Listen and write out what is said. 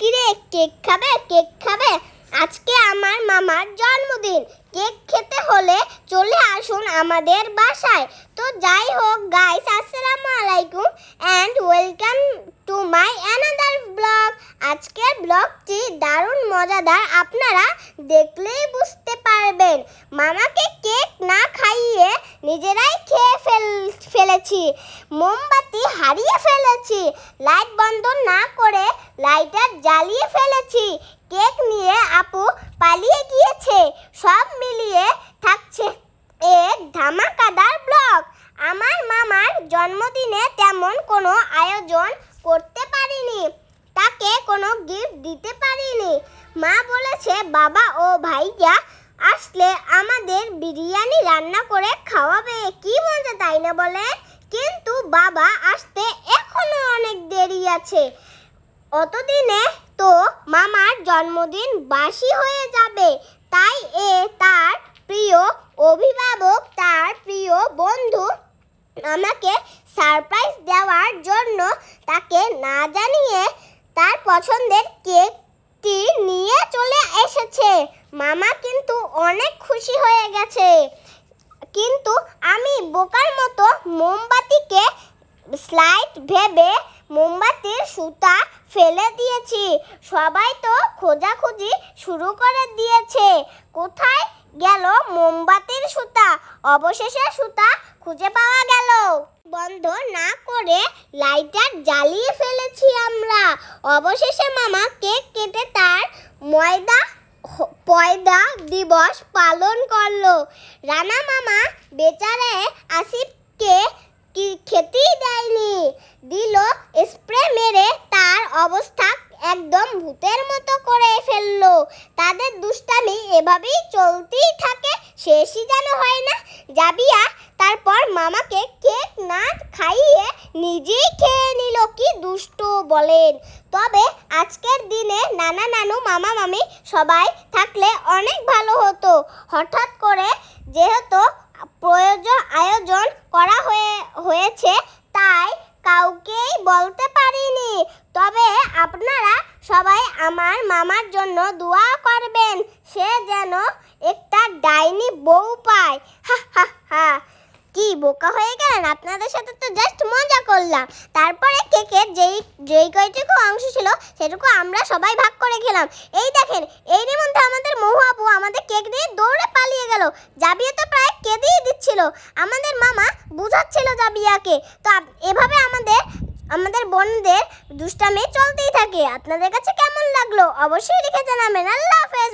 কিরে কেক খাবে কেক খাবে? আজকে আমার মামার জন্মদিন। কেক খেতে হলে চলে আসুন আমাদের বাসায়। তো যাই হোক গাইস, আসসালামু আলাইকুম and welcome to my another blog. আজকের ব্লগটি দারুণ মজাদার, আপনারা দেখলেই বুঝতে পারবেন। মামাকে কেক না খাইয়ে নিজেরাই খেয়ে ফেলেছি। মোমবাতি হারিয়ে ফেলেছি। লাইট বন্ধ না করে লাইটার জ্বালিয়ে ফেলেছি। কেক নিয়ে আপু পালিয়ে গিয়েছে। সব মিলিয়ে থাকছে এক ধামাকাদার ব্লগ। আমার মামার জন্মদিনে তেমন কোনো আয়োজন করতে পারিনি, তাকে কোনো গিফট দিতে পারিনি। মা বলেছে বাবা ও ভাইয়া আসলে আমাদের বিরিয়ানি রান্না করে খাওয়াবে। কি মজা, তাই না বলে? কিন্তু বাবা আসতে এখনো অনেক দেরি আছে। অতদিনে তো মামার জন্মদিন বাসি হয়ে যাবে। তাই তার প্রিয় অভিভাবক, তার প্রিয় বন্ধু আমাকে সারপ্রাইজ দেওয়ার জন্য তাকে না জানিয়ে তার পছন্দের কেকটি নিয়ে চলে এসেছে। মামা কিন্তু অনেক খুশি হয়ে গেছে। কিন্তু আমি বোকার মতো মোমবাতিকে স্লাইড ভেবে মোমবাতির সুতা ফেলে দিয়েছি। সবাই তো খোঁজাখুঁজি শুরু করে দিয়েছে, কোথায় গেল মোমবাতির সুতা। অবশেষে সুতা খুঁজে পাওয়া গেল। বন্ধ না করে লাইটার জ্বালিয়ে ফেলেছি আমরা। অবশেষে মামা কেক কেটে তার পয়দা দিবস পালন করলো। রানা মামা বেচারে আসিফকে খেতেই দেয়নি, দিল স্প্রে মেরে তার অবস্থা একদম ভূতের মতো করে ফেললো। তাদের দুষ্টামি এভাবেই চলতেই থাকে, শেষই যেন হয় না। জাবিয়া তারপর মামাকে কেক না খাইয়ে নিজেই খেয়ে নিল। কি দুষ্টু বলেন। তবে আজকের দিনে নানা নানু মামা মামি সবাই থাকলে অনেক ভালো হতো। হঠাৎ করে যেহেতু আয়োজন করা হয়েছে, তাই কাউকেই বলতে পারিনি। তবে আপনারা সবাই আমার মামার জন্য দোয়া করবেন, সে যেন একটা ডাইনি বউ পায়। হা হা হা। কি বোকা হয়ে গেলেন? আপনাদের সাথে তো জাস্ট মজা করলাম। তারপরে কেকের যেই কয়টুকু অংশ ছিল সেটুকু আমরা সবাই ভাগ করে খেলাম। এই দেখেন, এরই মধ্যে আমাদের মহু আপু আমাদের কেক নিয়ে দৌড়ে পালিয়ে গেল। জাবিয়া তো প্রায় কেঁদেই দিচ্ছিল। আমাদের মামা বুঝাচ্ছিল জাবিয়াকে। তো এভাবে আমাদের বোনদের দুষ্টামি চলতেই থাকে। আপনাদের কাছে কেমন লাগলো অবশ্যই লিখে জানাবেন। আল্লাহ হাফেজ।